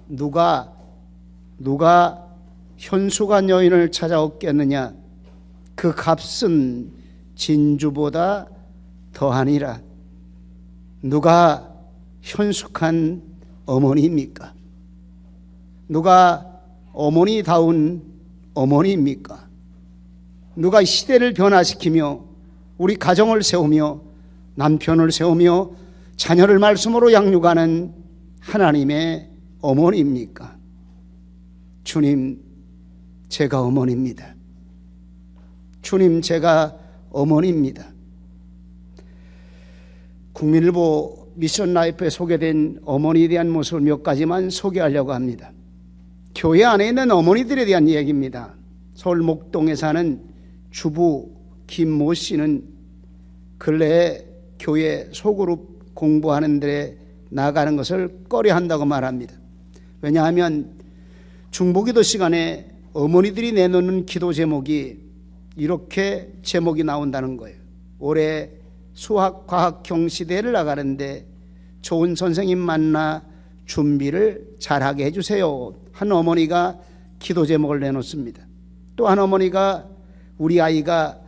누가 현숙한 여인을 찾아왔겠느냐? 그 값은 진주보다 더하니라. 누가 현숙한 어머니입니까? 누가 어머니다운 어머니입니까? 누가 시대를 변화시키며 우리 가정을 세우며 남편을 세우며 자녀를 말씀으로 양육하는 하나님의 어머니입니까? 주님, 제가 어머니입니다. 주님, 제가 어머니입니다. 국민일보 미션 라이프에 소개된 어머니에 대한 모습을 몇 가지만 소개하려고 합니다. 교회 안에 있는 어머니들에 대한 이야기입니다. 서울 목동에 사는 주부 김모 씨는 근래에 교회 소그룹 공부하는 데 나가는 것을 꺼려한다고 말합니다. 왜냐하면 중보기도 시간에 어머니들이 내놓는 기도 제목이 이렇게 제목이 나온다는 거예요. 올해 수학, 과학, 경시대회를 나가는데 좋은 선생님 만나 준비를 잘하게 해주세요. 한 어머니가 기도 제목을 내놓습니다. 또 한 어머니가 우리 아이가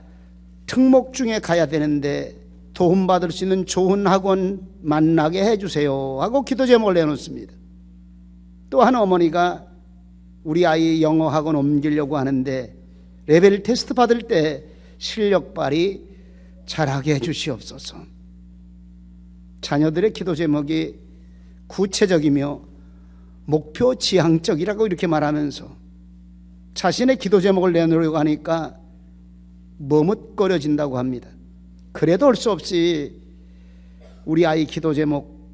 특목 중에 가야 되는데 도움받을 수 있는 좋은 학원 만나게 해주세요 하고 기도 제목을 내놓습니다. 또 한 어머니가 우리 아이 영어 학원 옮기려고 하는데 레벨 테스트 받을 때 실력 발휘 잘하게 해주시옵소서. 자녀들의 기도 제목이 구체적이며 목표 지향적이라고 이렇게 말하면서 자신의 기도 제목을 내놓으려고 하니까 머뭇거려진다고 합니다. 그래도 할 수 없이 우리 아이 기도 제목,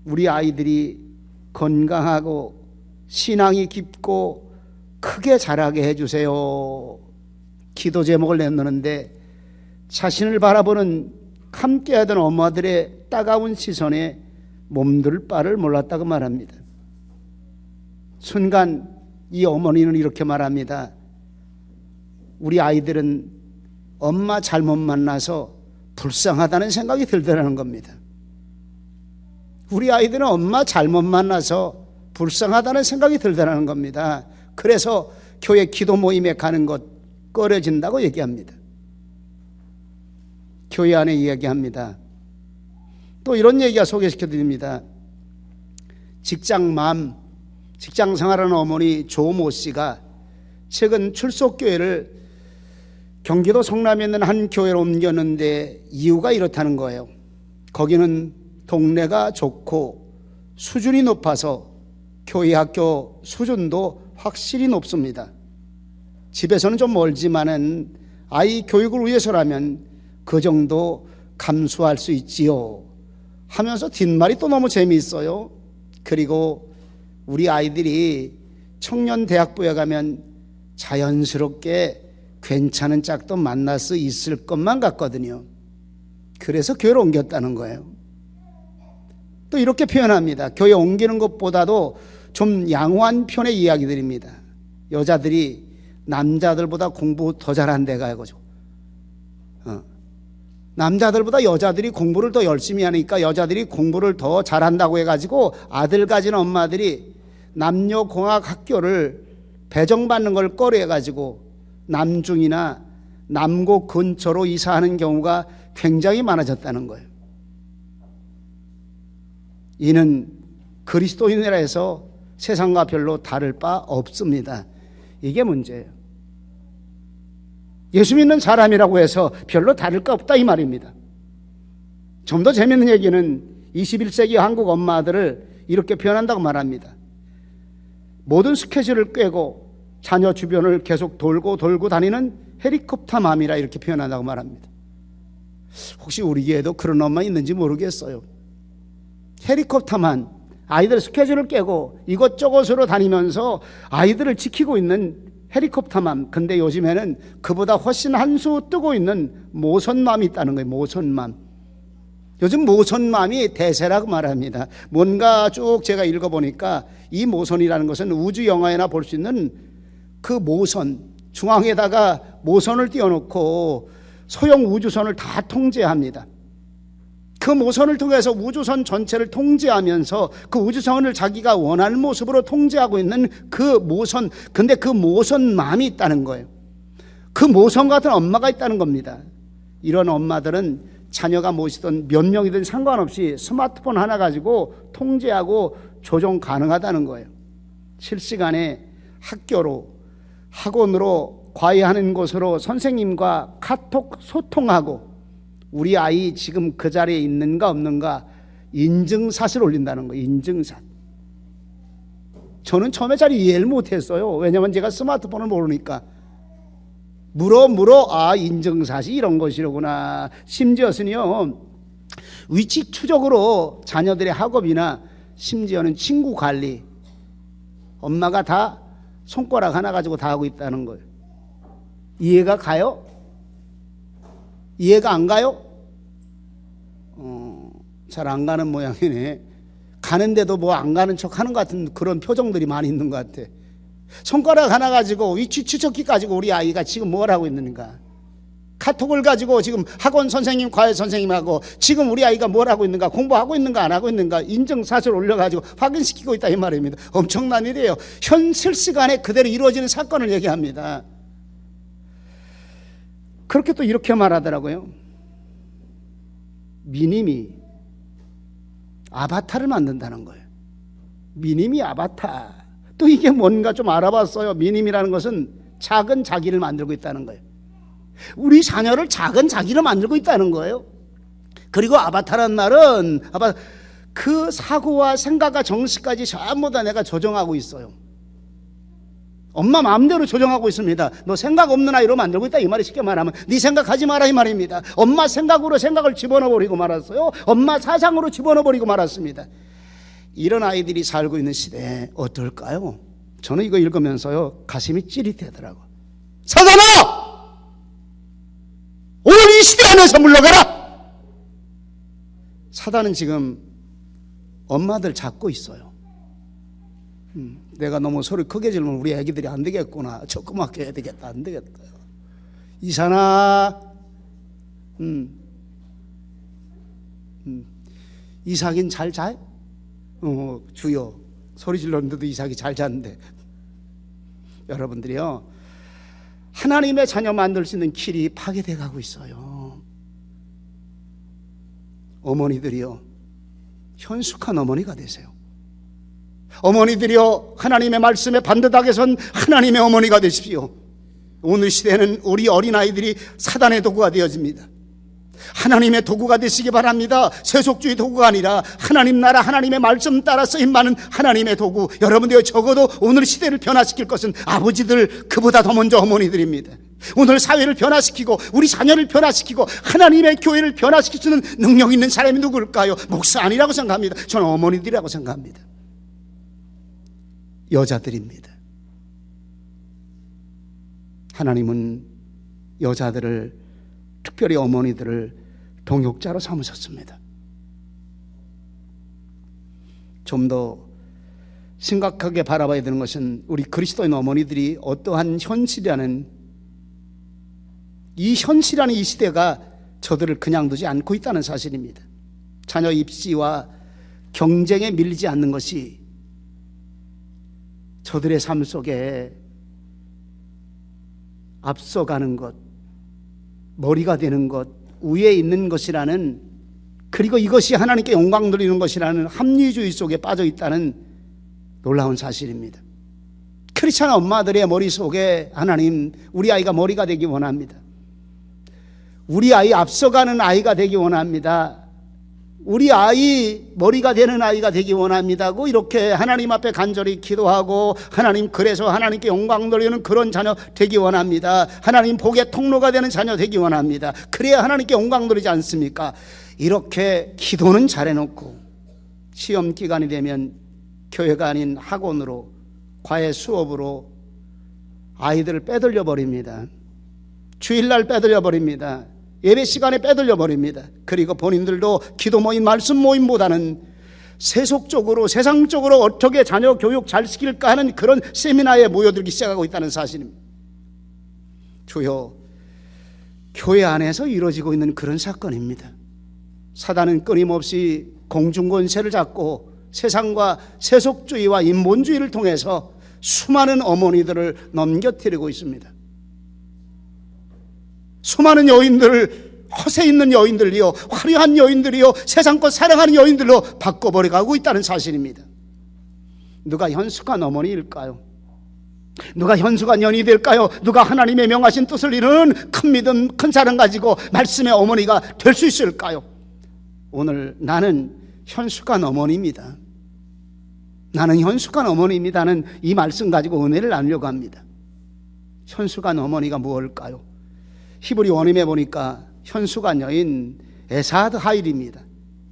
우리 아이들이 건강하고 신앙이 깊고 크게 자라게 해주세요. 기도 제목을 내놓는데 자신을 바라보는 함께 하던 엄마들의 따가운 시선에 몸둘 바를 몰랐다고 말합니다. 순간 이 어머니는 이렇게 말합니다. 우리 아이들은 엄마 잘못 만나서 불쌍하다는 생각이 들더라는 겁니다. 우리 아이들은 엄마 잘못 만나서 불쌍하다는 생각이 들더라는 겁니다. 그래서 교회 기도 모임에 가는 것 꺼려진다고 얘기합니다. 교회 안에 이야기합니다. 또 이런 얘기가 소개시켜 드립니다. 직장 생활하는 어머니 조모 씨가 최근 출석교회를 경기도 성남에 있는 한 교회로 옮겼는데 이유가 이렇다는 거예요. 거기는 동네가 좋고 수준이 높아서 교회 학교 수준도 확실히 높습니다. 집에서는 좀 멀지만은 아이 교육을 위해서라면 그 정도 감수할 수 있지요 하면서 뒷말이 또 너무 재미있어요. 그리고 우리 아이들이 청년 대학부에 가면 자연스럽게 괜찮은 짝도 만날 수 있을 것만 같거든요. 그래서 교회로 옮겼다는 거예요. 또 이렇게 표현합니다. 교회 옮기는 것보다도 좀 양호한 편의 이야기들입니다. 여자들이 남자들보다 공부 더 잘한데 가야죠. 남자들보다 여자들이 공부를 더 열심히 하니까 여자들이 공부를 더 잘한다고 해가지고 아들 가진 엄마들이 남녀공학 학교를 배정받는 걸 꺼려해가지고 남중이나 남고 근처로 이사하는 경우가 굉장히 많아졌다는 거예요. 이는 그리스도인이라 해서 세상과 별로 다를 바 없습니다. 이게 문제예요. 예수 믿는 사람이라고 해서 별로 다를 거 없다 이 말입니다. 좀 더 재밌는 얘기는 21세기 한국 엄마들을 이렇게 표현한다고 말합니다. 모든 스케줄을 꿰고 자녀 주변을 계속 돌고 다니는 헬리콥터맘이라 이렇게 표현한다고 말합니다. 혹시 우리 교회에도 그런 엄마 있는지 모르겠어요. 헬리콥터만 아이들 스케줄을 깨고 이것저것으로 다니면서 아이들을 지키고 있는 헬리콥터맘. 근데 요즘에는 그보다 훨씬 한 수 뜨고 있는 모선맘이 있다는 거예요. 모선맘. 요즘 모선맘이 대세라고 말합니다. 뭔가 쭉 제가 읽어보니까 이 모선이라는 것은 우주 영화에나 볼 수 있는 그 모선, 중앙에다가 모선을 띄워놓고 소형 우주선을 다 통제합니다. 그 모선을 통해서 우주선 전체를 통제하면서 그 우주선을 자기가 원하는 모습으로 통제하고 있는 그 모선, 근데 그 모선맘이 있다는 거예요. 그 모선 같은 엄마가 있다는 겁니다. 이런 엄마들은 자녀가 무엇이든 몇 명이든 상관없이 스마트폰 하나 가지고 통제하고 조정 가능하다는 거예요. 실시간에 학교로, 학원으로, 과외하는 곳으로 선생님과 카톡 소통하고 우리 아이 지금 그 자리에 있는가 없는가 인증샷을 올린다는 거예요. 인증샷. 저는 처음에 잘 이해를 못했어요. 왜냐하면 제가 스마트폰을 모르니까. 물어 인증샷이 이런 것이로구나. 심지어는요, 위치 추적으로 자녀들의 학업이나 심지어는 친구 관리, 엄마가 다 손가락 하나 가지고 다 하고 있다는 거예요. 이해가 가요? 이해가 안 가요? 잘 안 가는 모양이네. 가는데도 뭐 안 가는 척 하는 것 같은 그런 표정들이 많이 있는 것 같아. 손가락 하나 가지고 위치 추적기 가지고 우리 아이가 지금 뭘 하고 있는가? 카톡을 가지고 지금 학원 선생님, 과외 선생님하고 지금 우리 아이가 뭘 하고 있는가? 공부하고 있는가 안 하고 있는가? 인증샷을 올려가지고 확인시키고 있다 이 말입니다. 엄청난 일이에요. 현 실시간에 그대로 이루어지는 사건을 얘기합니다. 그렇게 또 이렇게 말하더라고요. 미님이 아바타를 만든다는 거예요. 미님이 아바타. 또 이게 뭔가 좀 알아봤어요. 미님이라는 것은 작은 자기를 만들고 있다는 거예요. 우리 자녀를 작은 자기로 만들고 있다는 거예요. 그리고 아바타라는 말은 그 사고와 생각과 정신까지 전부 다 내가 조정하고 있어요. 엄마 마음대로 조정하고 있습니다. 너 생각 없는 아이로 만들고 있다 이 말이 쉽게 말하면 네 생각하지 마라 이 말입니다. 엄마 생각으로 생각을 집어넣어버리고 말았어요. 엄마 사상으로 집어넣어버리고 말았습니다. 이런 아이들이 살고 있는 시대에 어떨까요? 저는 이거 읽으면서요 가슴이 찌릿하더라고요. 사단아! 오늘 이 시대 안에서 물러가라! 사단은 지금 엄마들 잡고 있어요. 내가 너무 소리 크게 지르면 우리 애기들이 안 되겠구나. 조그맣게 해야 되겠다. 안 되겠다. 이사나, 이삭인 잘 자? 주여. 소리 질렀는데도 이삭이 잘 잤는데. 여러분들이요, 하나님의 자녀 만들 수 있는 길이 파괴돼 가고 있어요. 어머니들이요, 현숙한 어머니가 되세요. 어머니들이여, 하나님의 말씀에 반듯하게 선 하나님의 어머니가 되십시오. 오늘 시대는 우리 어린아이들이 사단의 도구가 되어집니다. 하나님의 도구가 되시기 바랍니다. 세속주의 도구가 아니라 하나님 나라, 하나님의 말씀 따라 쓰임받는 하나님의 도구. 여러분들 적어도 오늘 시대를 변화시킬 것은 아버지들, 그보다 더 먼저 어머니들입니다. 오늘 사회를 변화시키고 우리 자녀를 변화시키고 하나님의 교회를 변화시킬 수 있는 능력 있는 사람이 누굴까요? 목사 아니라고 생각합니다. 저는 어머니들이라고 생각합니다. 여자들입니다. 하나님은 여자들을, 특별히 어머니들을 동역자로 삼으셨습니다. 좀 더 심각하게 바라봐야 되는 것은 우리 그리스도인 어머니들이 어떠한 현실이라는 이 시대가 저들을 그냥 두지 않고 있다는 사실입니다. 자녀 입시와 경쟁에 밀리지 않는 것이 저들의 삶 속에 앞서가는 것, 머리가 되는 것, 위에 있는 것이라는, 그리고 이것이 하나님께 영광 돌리는 것이라는 합리주의 속에 빠져 있다는 놀라운 사실입니다. 크리스찬 엄마들의 머릿속에 하나님, 우리 아이가 머리가 되기 원합니다. 우리 아이 앞서가는 아이가 되기 원합니다. 우리 아이 머리가 되는 아이가 되기 원합니다고 이렇게 하나님 앞에 간절히 기도하고, 하나님, 그래서 하나님께 영광 돌리는 그런 자녀 되기 원합니다. 하나님 복의 통로가 되는 자녀 되기 원합니다. 그래야 하나님께 영광 돌리지 않습니까? 이렇게 기도는 잘해놓고 시험 기간이 되면 교회가 아닌 학원으로, 과외 수업으로 아이들을 빼돌려 버립니다. 주일날 빼돌려 버립니다. 예배 시간에 빼돌려 버립니다. 그리고 본인들도 기도 모임, 말씀 모임보다는 세속적으로, 세상적으로 어떻게 자녀 교육 잘 시킬까 하는 그런 세미나에 모여들기 시작하고 있다는 사실입니다. 주여, 교회 안에서 이루어지고 있는 그런 사건입니다. 사단은 끊임없이 공중권세를 잡고 세상과 세속주의와 인본주의를 통해서 수많은 어머니들을 넘겨뜨리고 있습니다. 수많은 여인들을 허세 있는 여인들이요, 화려한 여인들이요, 세상껏 사랑하는 여인들로 바꿔버려가고 있다는 사실입니다. 누가 현숙한 어머니일까요? 누가 현숙한 연이 될까요? 누가 하나님의 명하신 뜻을 이루는 큰 믿음, 큰 사랑 가지고 말씀의 어머니가 될 수 있을까요? 오늘 나는 현숙한 어머니입니다. 나는 현숙한 어머니입니다는 이 말씀 가지고 은혜를 나누려고 합니다. 현숙한 어머니가 무엇일까요? 히브리 원음에 보니까 현숙한 여인 에사드 하일입니다.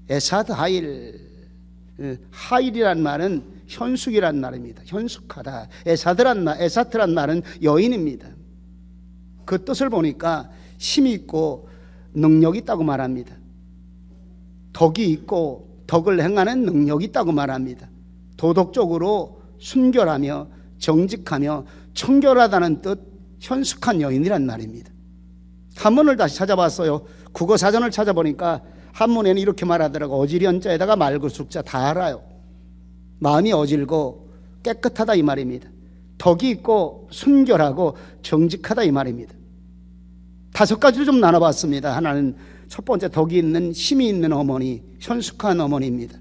에사드 하일, 하일이란 말은 현숙이란 말입니다. 현숙하다. 에사트란 말은 여인입니다. 그 뜻을 보니까 힘이 있고 능력이 있다고 말합니다. 덕이 있고 덕을 행하는 능력이 있다고 말합니다. 도덕적으로 순결하며 정직하며 청결하다는 뜻, 현숙한 여인이란 말입니다. 한문을 다시 찾아봤어요. 국어사전을 찾아보니까 한문에는 이렇게 말하더라고. 어지련자에다가 말고 숙자 다 알아요. 마음이 어질고 깨끗하다 이 말입니다. 덕이 있고 순결하고 정직하다 이 말입니다. 5가지로 좀 나눠봤습니다. 하나는 첫 번째 덕이 있는 힘이 있는 어머니, 현숙한 어머니입니다.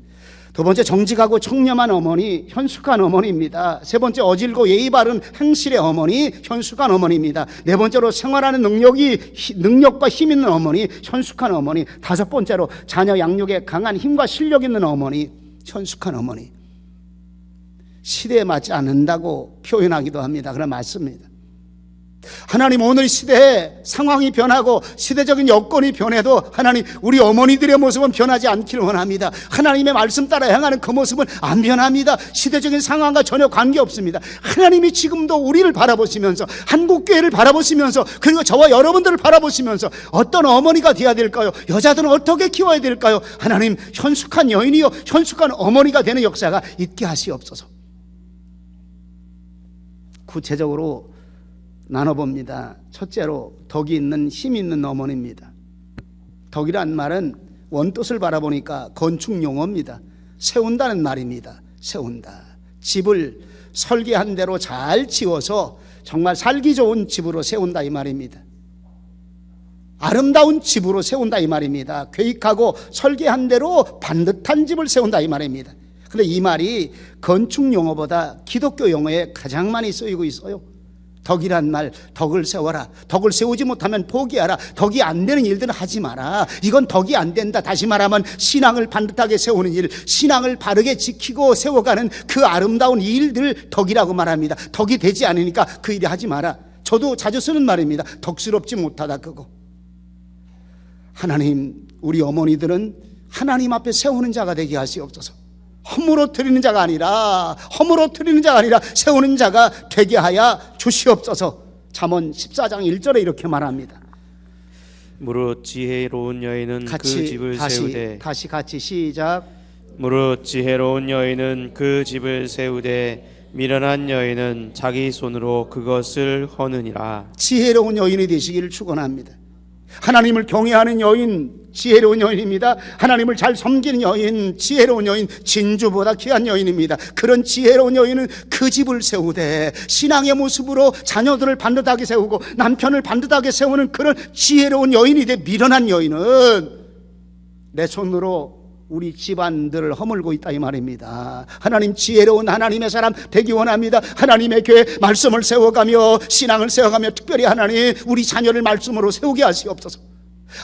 두 번째 정직하고 청렴한 어머니, 현숙한 어머니입니다. 세 번째 어질고 예의 바른 행실의 어머니, 현숙한 어머니입니다. 네 번째로 생활하는 능력과 힘 있는 어머니, 현숙한 어머니. 다섯 번째로 자녀 양육에 강한 힘과 실력 있는 어머니, 현숙한 어머니. 시대에 맞지 않는다고 표현하기도 합니다. 그럼 맞습니다. 하나님, 오늘 시대에 상황이 변하고 시대적인 여건이 변해도 하나님, 우리 어머니들의 모습은 변하지 않기를 원합니다. 하나님의 말씀 따라 행하는 그 모습은 안 변합니다. 시대적인 상황과 전혀 관계없습니다. 하나님이 지금도 우리를 바라보시면서, 한국교회를 바라보시면서, 그리고 저와 여러분들을 바라보시면서 어떤 어머니가 되어야 될까요? 여자들은 어떻게 키워야 될까요? 하나님, 현숙한 여인이요, 현숙한 어머니가 되는 역사가 있게 하시옵소서. 구체적으로 나눠봅니다. 첫째로 덕이 있는 힘이 있는 어머니입니다. 덕이란 말은 원뜻을 바라보니까 건축 용어입니다. 세운다는 말입니다. 세운다. 집을 설계한 대로 잘 지어서 정말 살기 좋은 집으로 세운다 이 말입니다. 아름다운 집으로 세운다 이 말입니다. 계획하고 설계한 대로 반듯한 집을 세운다 이 말입니다. 그런데 이 말이 건축 용어보다 기독교 용어에 가장 많이 쓰이고 있어요. 덕이란 말, 덕을 세워라. 덕을 세우지 못하면 포기하라. 덕이 안 되는 일들은 하지 마라. 이건 덕이 안 된다. 다시 말하면 신앙을 반듯하게 세우는 일, 신앙을 바르게 지키고 세워가는 그 아름다운 일들 덕이라고 말합니다. 덕이 되지 않으니까 그 일을 하지 마라. 저도 자주 쓰는 말입니다. 덕스럽지 못하다 그거. 하나님, 우리 어머니들은 하나님 앞에 세우는 자가 되게 하시옵소서. 허물어뜨리는 자가 아니라 세우는 자가 되게 하여 주시옵소서. 잠언 14장 1절에 이렇게 말합니다. 무릇 지혜로운 여인은 그 집을 세우되, 다시 같이 시작. 무릇 지혜로운 여인은 그 집을 세우되 미련한 여인은 자기 손으로 그것을 허느니라. 지혜로운 여인이 되시기를 축원합니다. 하나님을 경외하는 여인, 지혜로운 여인입니다. 하나님을 잘 섬기는 여인, 지혜로운 여인, 진주보다 귀한 여인입니다. 그런 지혜로운 여인은 그 집을 세우되 신앙의 모습으로 자녀들을 반듯하게 세우고 남편을 반듯하게 세우는 그런 지혜로운 여인이 돼. 미련한 여인은 내 손으로 우리 집안들을 허물고 있다 이 말입니다. 하나님, 지혜로운 하나님의 사람 되기 원합니다. 하나님의 교회 말씀을 세워가며 신앙을 세워가며 특별히 하나님, 우리 자녀를 말씀으로 세우게 하시옵소서.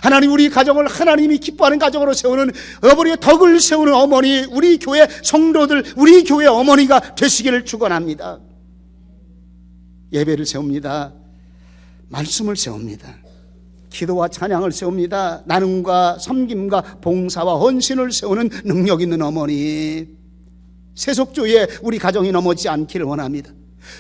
하나님, 우리 가정을 하나님이 기뻐하는 가정으로 세우는 어머니의 덕을 세우는 어머니, 우리 교회 성도들, 우리 교회 어머니가 되시기를 축원합니다. 예배를 세웁니다. 말씀을 세웁니다. 기도와 찬양을 세웁니다. 나눔과 섬김과 봉사와 헌신을 세우는 능력 있는 어머니, 세속주의에 우리 가정이 넘어지지 않기를 원합니다.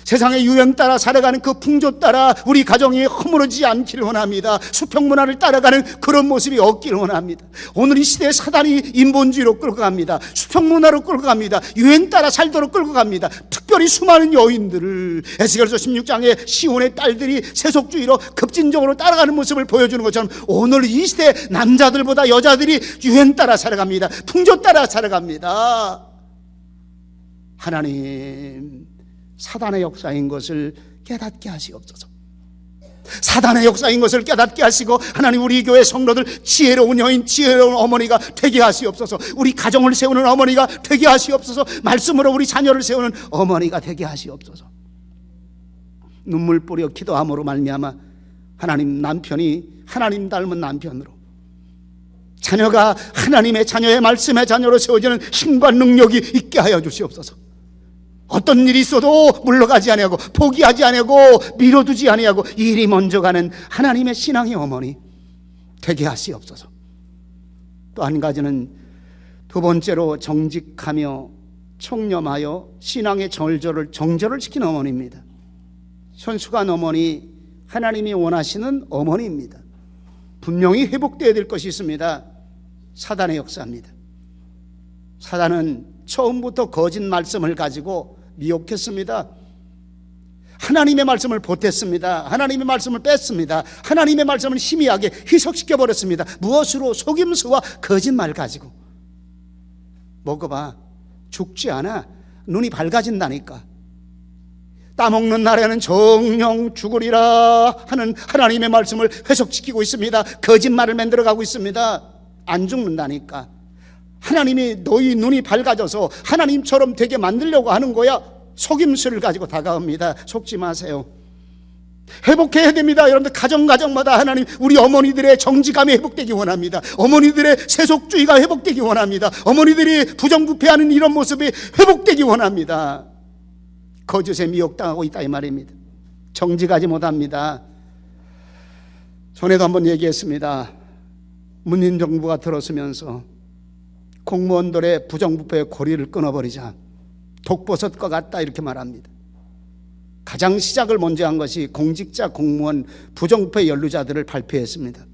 세상의 유행 따라 살아가는 그 풍조 따라 우리 가정이 허물어지지 않기를 원합니다. 수평문화를 따라가는 그런 모습이 없기를 원합니다. 오늘 이 시대에 사단이 인본주의로 끌고 갑니다. 수평문화로 끌고 갑니다. 유행 따라 살도록 끌고 갑니다. 특별히 특별히 수많은 여인들을 에스겔서 16장에 시온의 딸들이 세속주의로 급진적으로 따라가는 모습을 보여주는 것처럼 오늘 이 시대 남자들보다 여자들이 유행 따라 살아갑니다. 풍조 따라 살아갑니다. 하나님, 사단의 역사인 것을 깨닫게 하시옵소서. 사단의 역사인 것을 깨닫게 하시고 하나님, 우리 교회 성도들 지혜로운 여인, 지혜로운 어머니가 되게 하시옵소서. 우리 가정을 세우는 어머니가 되게 하시옵소서. 말씀으로 우리 자녀를 세우는 어머니가 되게 하시옵소서. 눈물 뿌려 기도함으로 말미암아 하나님, 남편이 하나님 닮은 남편으로, 자녀가 하나님의 자녀의 말씀의 자녀로 세워지는 힘과 능력이 있게 하여 주시옵소서. 어떤 일이 있어도 물러가지 아니하고 포기하지 아니하고 미뤄두지 아니하고 일이 먼저 가는 하나님의 신앙의 어머니 되게 하시옵소서. 또 한 가지는, 두 번째로 정직하며 청렴하여 신앙의 정절을 지키는 어머니입니다. 현숙한 어머니, 하나님이 원하시는 어머니입니다. 분명히 회복되어야 될 것이 있습니다. 사단의 역사입니다. 사단은 처음부터 거짓 말씀을 가지고 미혹했습니다. 하나님의 말씀을 보탰습니다. 하나님의 말씀을 뺐습니다. 하나님의 말씀을 희미하게 희석시켜버렸습니다. 무엇으로? 속임수와 거짓말 가지고. 먹어봐, 죽지 않아. 눈이 밝아진다니까. 따먹는 날에는 정령 죽으리라 하는 하나님의 말씀을 해석시키고 있습니다. 거짓말을 만들어가고 있습니다. 안 죽는다니까. 하나님이 너희 눈이 밝아져서 하나님처럼 되게 만들려고 하는 거야. 속임수를 가지고 다가옵니다. 속지 마세요. 회복해야 됩니다. 여러분들 가정마다 하나님, 우리 어머니들의 정직함이 회복되기 원합니다. 어머니들의 세속주의가 회복되기 원합니다. 어머니들이 부정부패하는 이런 모습이 회복되기 원합니다. 거짓에 미혹당하고 있다 이 말입니다. 정직하지 못합니다. 전에도 한번 얘기했습니다. 문재인 정부가 들어서면서 공무원들의 부정부패의 고리를 끊어버리자. 독버섯과 같다 이렇게 말합니다. 가장 시작을 먼저 한 것이 공직자, 공무원, 부정부패 연루자들을 발표했습니다.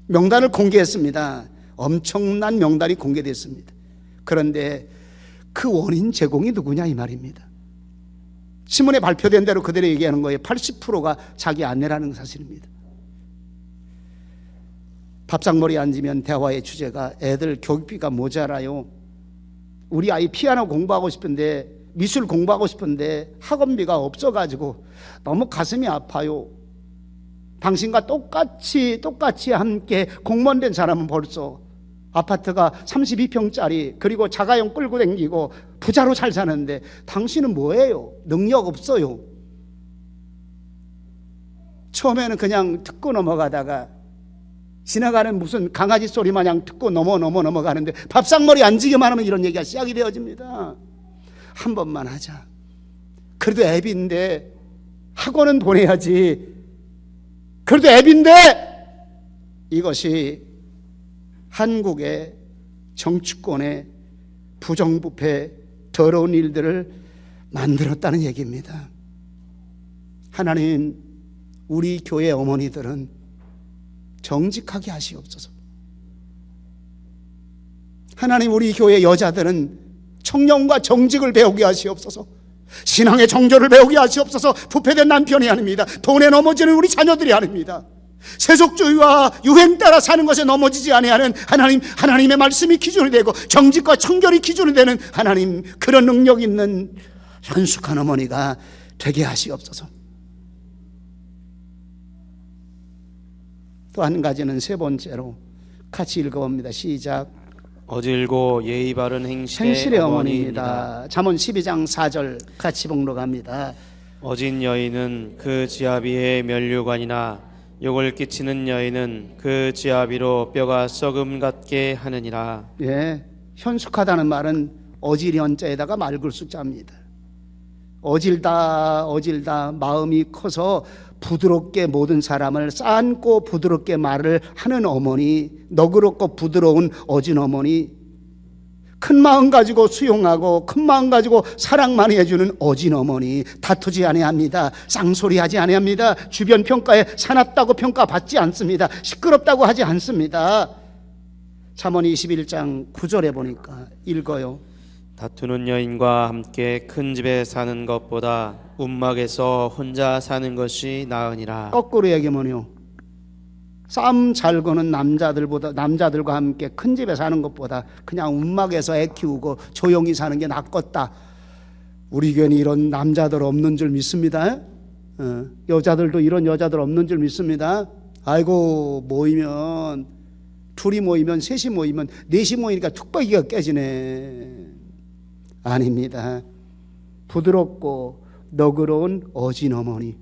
명단을 공개했습니다. 엄청난 명단이 공개됐습니다. 그런데 그 원인 제공이 누구냐 이 말입니다. 신문에 발표된 대로 그대로 얘기하는 거예요. 80%가 자기 아내라는 사실입니다. 밥상머리에 앉으면 대화의 주제가 애들 교육비가 모자라요. 우리 아이 피아노 공부하고 싶은데, 미술 공부하고 싶은데 학원비가 없어가지고 너무 가슴이 아파요. 당신과 똑같이 함께 공무원 된 사람은 벌써 아파트가 32평짜리 그리고 자가용 끌고 다니고 부자로 잘 사는데 당신은 뭐예요? 능력 없어요. 처음에는 그냥 듣고 넘어가다가 지나가는 무슨 강아지 소리 마냥 듣고 넘어가는데 밥상머리 앉으기만 하면 이런 얘기가 시작이 되어집니다. 한 번만 하자. 그래도 앱인데 학원은 보내야지. 그래도 앱인데. 이것이 한국의 정치권의 부정부패 더러운 일들을 만들었다는 얘기입니다. 하나님, 우리 교회 어머니들은 정직하게 하시옵소서. 하나님, 우리 교회 여자들은 청렴과 정직을 배우게 하시옵소서. 신앙의 정절을 배우게 하시옵소서. 부패된 남편이 아닙니다. 돈에 넘어지는 우리 자녀들이 아닙니다. 세속주의와 유행 따라 사는 것에 넘어지지 아니하는 하나님, 하나님의 말씀이 기준이 되고 정직과 청결이 기준이 되는 하나님, 그런 능력 있는 현숙한 어머니가 되게 하시옵소서. 또 한 가지는, 세 번째로 같이 읽어봅니다. 시작. 어질고 예의 바른 행실의 어머니입니다. 잠언 12장 4절 같이 봉독합니다. 어진 여인은 그 지아비의 면류관이나 욕을 끼치는 여인은 그 지아비로 뼈가 썩음 같게 하느니라. 예, 현숙하다는 말은 어질현자에다가 말글숙자입니다. 어질다 마음이 커서 부드럽게 모든 사람을 쌓고 부드럽게 말을 하는 어머니, 너그럽고 부드러운 어진 어머니, 큰 마음 가지고 수용하고 큰 마음 가지고 사랑 많이 해주는 어진 어머니, 다투지 아니합니다. 쌍소리하지 아니합니다. 주변 평가에 사납다고 평가받지 않습니다. 시끄럽다고 하지 않습니다. 잠언 21장 9절에 보니까 읽어요. 다투는 여인과 함께 큰 집에 사는 것보다 움막에서 혼자 사는 것이 나으니라. 거꾸로 얘기하면요, 싸움 잘 거는 남자들과 함께 큰 집에 사는 것보다 그냥 움막에서 애 키우고 조용히 사는 게 낫겠다. 우리 교회는 이런 남자들 없는 줄 믿습니다. 여자들도 이런 여자들 없는 줄 믿습니다. 아이고, 모이면 둘이 모이면 셋이 모이면 넷이 모이니까 툭박이가 깨지네. 아닙니다. 부드럽고 너그러운 어진 어머니,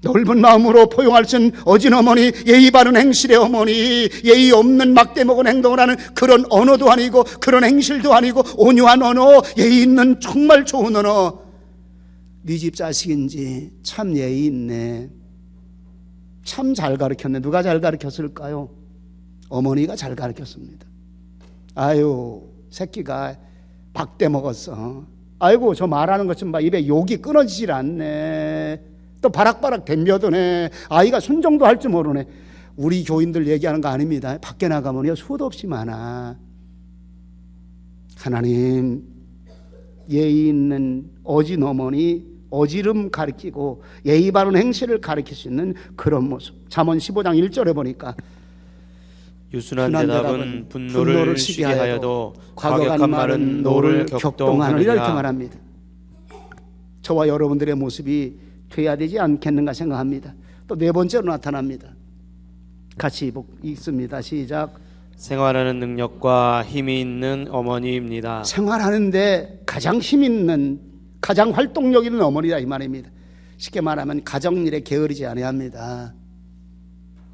넓은 마음으로 포용할 수 있는 어진 어머니, 예의 바른 행실의 어머니, 예의 없는 막대 먹은 행동을 하는 그런 언어도 아니고 그런 행실도 아니고 온유한 언어, 예의 있는 정말 좋은 언어. 네 집 자식인지 참 예의 있네, 참 잘 가르쳤네. 누가 잘 가르쳤을까요? 어머니가 잘 가르쳤습니다. 아유, 새끼가 박대 먹었어. 아이고, 저 말하는 것 좀 봐. 입에 욕이 끊어지질 않네. 또 바락바락 덤벼드네. 아이가 순종도 할 줄 모르네. 우리 교인들 얘기하는 거 아닙니다. 밖에 나가면요, 수도 없이 많아. 하나님, 예의 있는 어진 어머니, 어지름 가르치고 예의 바른 행실을 가르칠 수 있는 그런 모습. 잠언 15장 1절에 보니까 유순한 대답은 분노를 쉬게 하여도 과격한 말은 노를 격동하느니라. 이렇게 말합니다. 저와 여러분들의 모습이 돼야 되지 않겠는가 생각합니다. 또 네 번째로 나타납니다. 같이 읽습니다. 시작. 생활하는 능력과 힘이 있는 어머니입니다. 생활하는데 가장 힘 있는, 가장 활동력 있는 어머니다, 이 말입니다. 쉽게 말하면 가정일에 게으르지 아니합니다.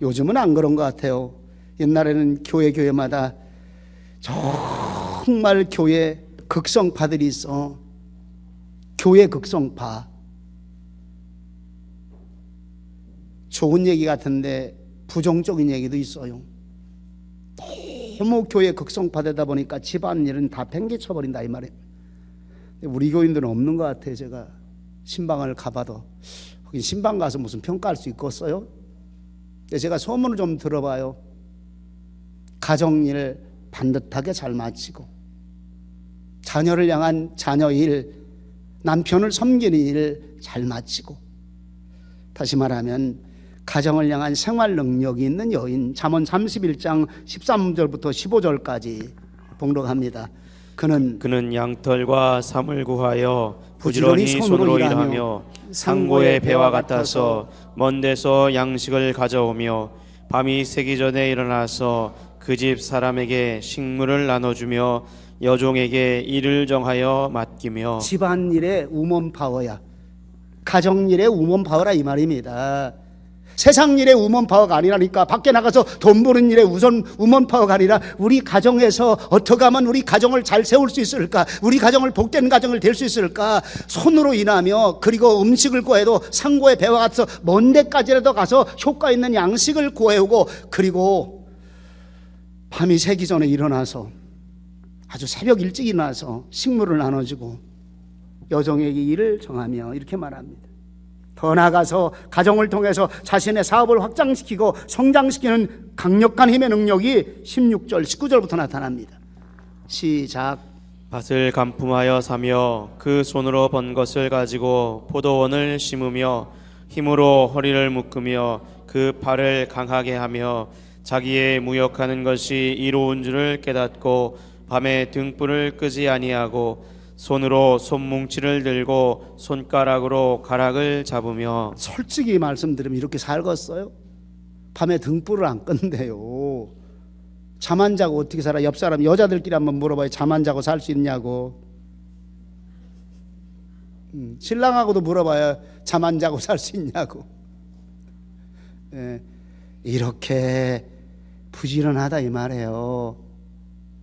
요즘은 안 그런 것 같아요. 옛날에는 교회마다 정말 교회 극성파들이 있어. 교회 극성파. 좋은 얘기 같은데 부정적인 얘기도 있어요. 너무 교회 극성파되다 보니까 집안일은 다 팽개쳐버린다, 이 말이에요. 우리 교인들은 없는 것 같아요. 제가 신방을 가봐도. 거긴 신방 가서 무슨 평가할 수 있겠어요? 제가 소문을 좀 들어봐요. 가정일 반듯하게 잘 마치고, 자녀를 향한 자녀일, 남편을 섬기는 일 잘 마치고, 다시 말하면 가정을 향한 생활 능력이 있는 여인. 잠언 31장 13절부터 15절까지 봉독합니다. 그는 양털과 삼을 구하여 부지런히 손으로 일하며 상고의 배와 같아서 먼 데서 양식을 가져오며 밤이 새기 전에 일어나서 그 집 사람에게 식물을 나눠주며 여종에게 일을 정하여 맡기며. 집안일의 우먼파워야. 가정일의 우먼파워라, 이 말입니다. 세상 일의 우먼파워가 아니라니까. 밖에 나가서 돈 버는 일의 우선 우먼파워가 아니라 우리 가정에서 어떻게 하면 우리 가정을 잘 세울 수 있을까, 우리 가정을 복된 가정을 될 수 있을까. 손으로 일하며, 그리고 음식을 구해도 상고의 배와 같아서 먼 데까지라도 가서 효과 있는 양식을 구해오고, 그리고 밤이 새기 전에 일어나서 아주 새벽 일찍 일어나서 식물을 나눠주고 여종에게 일을 정하며, 이렇게 말합니다. 더 나아가서 가정을 통해서 자신의 사업을 확장시키고 성장시키는 강력한 힘의 능력이 16절 19절부터 나타납니다. 시작. 밭을 간품하여 사며 그 손으로 번 것을 가지고 포도원을 심으며 힘으로 허리를 묶으며 그 팔을 강하게 하며 자기의 무역하는 것이 이로운 줄을 깨닫고 밤에 등불을 끄지 아니하고 손으로 손뭉치를 들고 손가락으로 가락을 잡으며. 솔직히 말씀드리면 이렇게 살겠어요? 밤에 등불을 안 끈대요. 잠 안 자고 어떻게 살아? 옆 사람 여자들끼리 한번 물어봐요. 잠 안 자고 살 수 있냐고. 신랑하고도 물어봐요. 잠 안 자고 살 수 있냐고. 이렇게 부지런하다, 이 말이에요.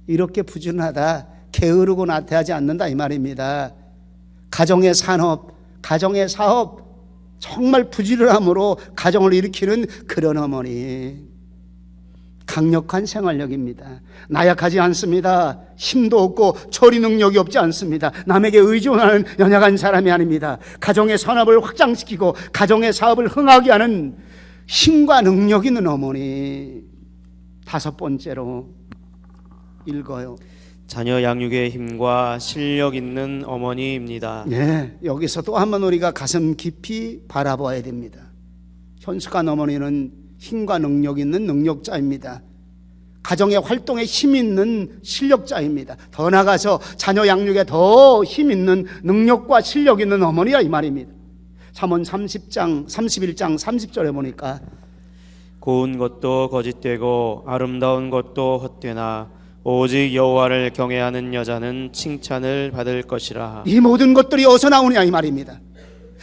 이렇게 부지런하다, 게으르고 나태하지 않는다, 이 말입니다. 가정의 산업, 가정의 사업, 정말 부지런함으로 가정을 일으키는 그런 어머니. 강력한 생활력입니다. 나약하지 않습니다. 힘도 없고 처리 능력이 없지 않습니다. 남에게 의존하는 연약한 사람이 아닙니다. 가정의 산업을 확장시키고 가정의 사업을 흥하게 하는 힘과 능력 있는 어머니. 다섯 번째로 읽어요. 자녀 양육의 힘과 실력 있는 어머니입니다. 네, 여기서 또 한번 우리가 가슴 깊이 바라봐야 됩니다. 현숙한 어머니는 힘과 능력 있는 능력자입니다. 가정의 활동에 힘 있는 실력자입니다. 더 나아가서 자녀 양육에 더 힘 있는 능력과 실력 있는 어머니야 이 말입니다. 잠언 31장 30절에 보니까 고운 것도 거짓되고 아름다운 것도 헛되나 오직 여호와를 경외하는 여자는 칭찬을 받을 것이라. 이 모든 것들이 어디서 나오냐 이 말입니다.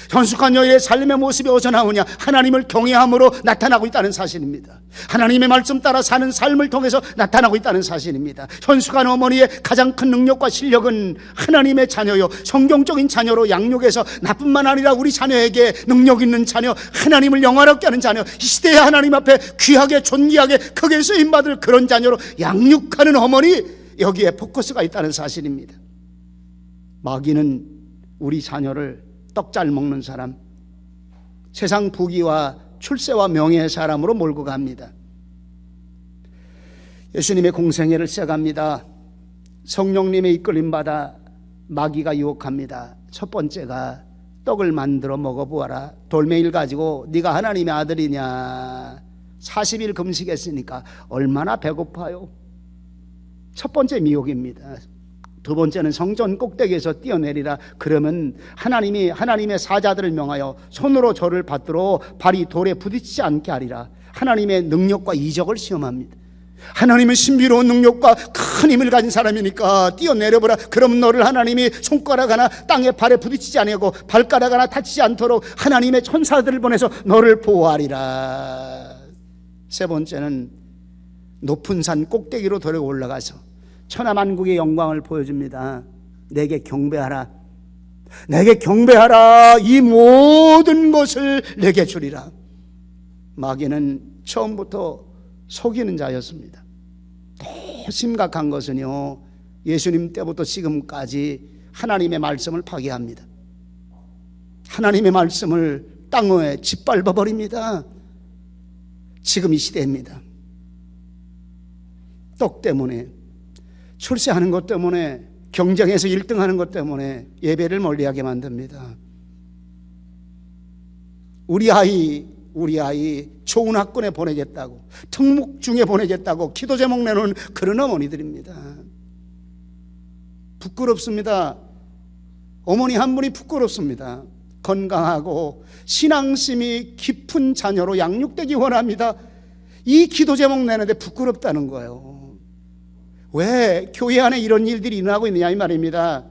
현숙한 여인의 삶의 모습이 어디서 나오냐? 하나님을 경외함으로 나타나고 있다는 사실입니다. 하나님의 말씀 따라 사는 삶을 통해서 나타나고 있다는 사실입니다. 현숙한 어머니의 가장 큰 능력과 실력은 하나님의 자녀요, 성경적인 자녀로 양육해서 나뿐만 아니라 우리 자녀에게 능력 있는 자녀, 하나님을 영화롭게 하는 자녀, 이 시대의 하나님 앞에 귀하게 존귀하게 크게 쓰임받을 그런 자녀로 양육하는 어머니, 여기에 포커스가 있다는 사실입니다. 마귀는 우리 자녀를 떡 잘 먹는 사람, 세상 부귀와 출세와 명예의 사람으로 몰고 갑니다. 예수님의 공생애를 시작합니다. 성령님의 이끌림 받아 마귀가 유혹합니다. 첫 번째가 떡을 만들어 먹어보아라. 돌멩이를 가지고 네가 하나님의 아들이냐, 40일 금식했으니까 얼마나 배고파요. 첫 번째 미혹입니다. 두 번째는 성전 꼭대기에서 뛰어내리라. 그러면 하나님이 하나님의 사자들을 명하여 손으로 저를 받들어 발이 돌에 부딪히지 않게 하리라. 하나님의 능력과 이적을 시험합니다. 하나님은 신비로운 능력과 큰 힘을 가진 사람이니까 뛰어내려보라. 그럼 너를 하나님이 손가락 하나 땅에 발에 부딪히지 아니하고 발가락 하나 다치지 않도록 하나님의 천사들을 보내서 너를 보호하리라. 세 번째는 높은 산 꼭대기로 들어 올라가서 천하만국의 영광을 보여줍니다. 내게 경배하라. 내게 경배하라. 이 모든 것을 내게 주리라. 마귀는 처음부터 속이는 자였습니다. 더 심각한 것은요, 예수님 때부터 지금까지 하나님의 말씀을 파괴합니다. 하나님의 말씀을 땅에 짓밟아 버립니다. 지금 이 시대입니다. 떡 때문에, 출세하는 것 때문에, 경쟁에서 1등하는 것 때문에 예배를 멀리하게 만듭니다. 우리 아이 좋은 학군에 보내겠다고, 특목 중에 보내겠다고 기도 제목 내놓은 그런 어머니들입니다. 부끄럽습니다. 어머니 한 분이 부끄럽습니다. 건강하고 신앙심이 깊은 자녀로 양육되기 원합니다. 이 기도 제목 내는데 부끄럽다는 거예요. 왜 교회 안에 이런 일들이 일어나고 있느냐 이 말입니다.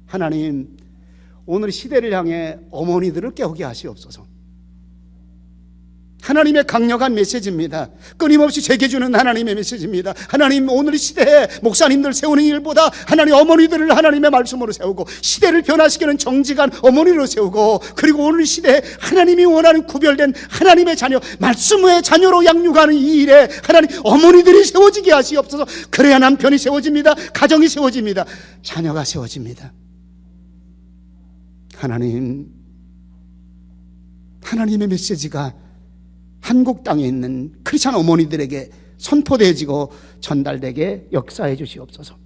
하나님, 오늘 시대를 향해 어머니들을 깨우게 하시옵소서. 하나님의 강력한 메시지입니다. 끊임없이 제게 주는 하나님의 메시지입니다. 하나님, 오늘 시대에 목사님들 세우는 일보다 하나님 어머니들을 하나님의 말씀으로 세우고 시대를 변화시키는 정직한 어머니로 세우고, 그리고 오늘 시대에 하나님이 원하는 구별된 하나님의 자녀, 말씀의 자녀로 양육하는 이 일에 하나님 어머니들이 세워지게 하시옵소서. 그래야 남편이 세워집니다. 가정이 세워집니다. 자녀가 세워집니다. 하나님, 하나님의 메시지가 한국 땅에 있는 크리스찬 어머니들에게 선포되어지고 전달되게 역사해 주시옵소서.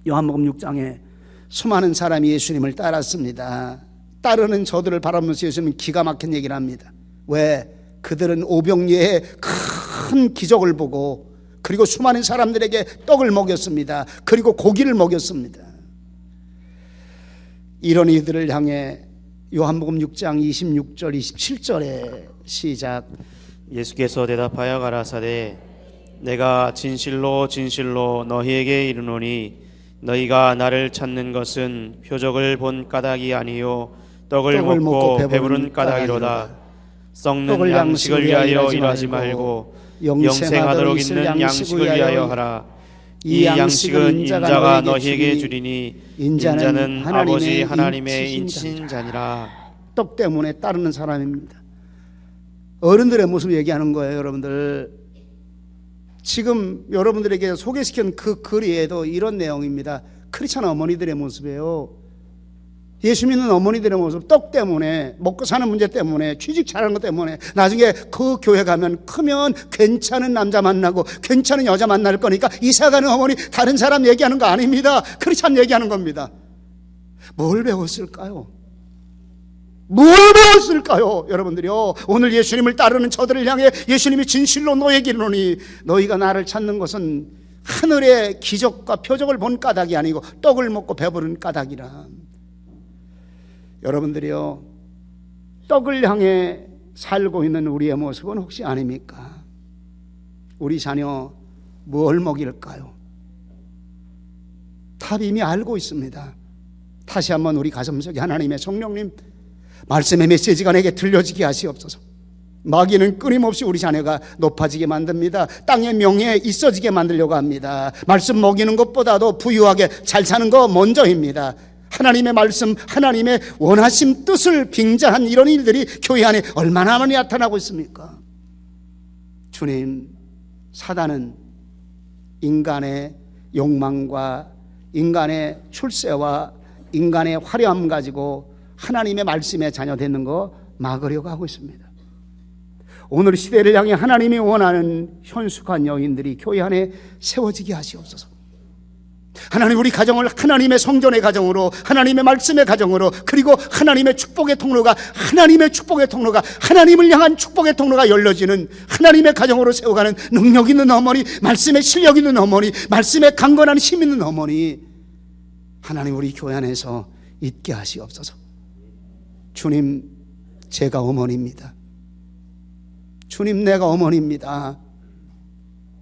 요한복음 6장에 수많은 사람이 예수님을 따랐습니다. 따르는 저들을 바라보면서 예수님은 기가 막힌 얘기를 합니다. 왜? 그들은 오병이의 큰 기적을 보고, 그리고 수많은 사람들에게 떡을 먹였습니다. 그리고 고기를 먹였습니다. 이런 이들을 향해 요한복음 6장 26절 27절에 시작. 예수께서 대답하여 가라사대 내가 진실로 진실로 너희에게 이르노니 너희가 나를 찾는 것은 표적을 본 까닭이 아니요 떡을 먹고 배부른 까닭이로다. 썩는 양식을 위하여 일하지 말고 영생하도록 있는 양식을 위하여 하라. 이 양식은 인자가 너희에게 주리니 인자는 아버지 하나님의 인친 자니라. 떡 때문에 따르는 사람입니다. 어른들의 모습을 얘기하는 거예요. 여러분들, 지금 여러분들에게 소개시킨 그 글에도 이런 내용입니다. 크리스찬 어머니들의 모습이에요. 예수 믿는 어머니들의 모습, 떡 때문에, 먹고 사는 문제 때문에, 취직 잘하는 것 때문에 나중에 그 교회 가면 크면 괜찮은 남자 만나고 괜찮은 여자 만날 거니까 이사 가는 어머니 다른 사람 얘기하는 거 아닙니다. 크리스찬 얘기하는 겁니다. 뭘 배웠을까요? 뭘 배웠을까요? 여러분들이요, 오늘 예수님을 따르는 저들을 향해 예수님이 진실로 너에게 이르노니 너희가 나를 찾는 것은 하늘의 기적과 표적을 본 까닭이 아니고 떡을 먹고 배부른 까닭이라. 여러분들이요, 떡을 향해 살고 있는 우리의 모습은 혹시 아닙니까? 우리 자녀 뭘 먹일까요? 답 이미 알고 있습니다. 다시 한번 우리 가슴속에 하나님의 성령님 말씀의 메시지가 내게 들려지게 하시옵소서. 마귀는 끊임없이 우리 자녀가 높아지게 만듭니다. 땅의 명예에 있어지게 만들려고 합니다. 말씀 먹이는 것보다도 부유하게 잘 사는 거 먼저입니다. 하나님의 말씀, 하나님의 원하심 뜻을 빙자한 이런 일들이 교회 안에 얼마나 많이 나타나고 있습니까? 주님, 사단은 인간의 욕망과 인간의 출세와 인간의 화려함 가지고 하나님의 말씀에 자녀 되는 거 막으려고 하고 있습니다. 오늘 시대를 향해 하나님이 원하는 현숙한 여인들이 교회 안에 세워지게 하시옵소서. 하나님, 우리 가정을 하나님의 성전의 가정으로, 하나님의 말씀의 가정으로, 그리고 하나님의 축복의 통로가, 하나님을 향한 축복의 통로가 열려지는 하나님의 가정으로 세워가는 능력 있는 어머니, 말씀의 실력 있는 어머니, 말씀의 강건한 힘 있는 어머니, 하나님 우리 교회 안에서 있게 하시옵소서. 주님, 제가 어머니입니다. 주님, 내가 어머니입니다.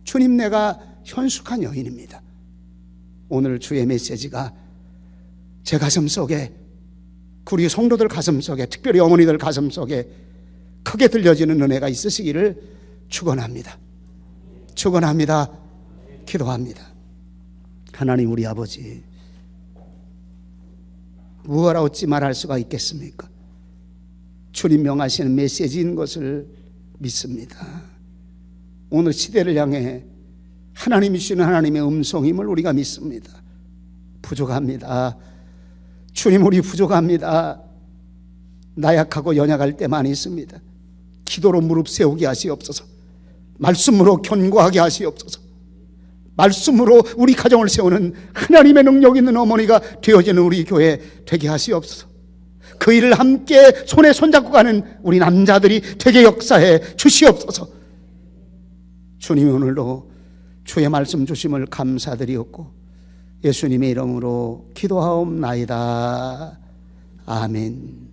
주님, 내가 현숙한 여인입니다. 오늘 주의 메시지가 제 가슴 속에, 우리 성도들 가슴 속에, 특별히 어머니들 가슴 속에 크게 들려지는 은혜가 있으시기를 축원합니다. 축원합니다. 기도합니다. 하나님 우리 아버지, 무엇라 어찌 말할 수가 있겠습니까? 주님 명하시는 메시지인 것을 믿습니다. 오늘 시대를 향해 하나님이 주시는 하나님의 음성임을 우리가 믿습니다. 부족합니다. 주님, 우리 부족합니다. 나약하고 연약할 때 많이 있습니다. 기도로 무릎 세우게 하시옵소서. 말씀으로 견고하게 하시옵소서. 말씀으로 우리 가정을 세우는 하나님의 능력 있는 어머니가 되어지는 우리 교회 되게 하시옵소서. 그 일을 함께 손에 손잡고 가는 우리 남자들이 되게 역사해 주시옵소서. 주님, 오늘도 주의 말씀 주심을 감사드리옵고 예수님의 이름으로 기도하옵나이다. 아멘.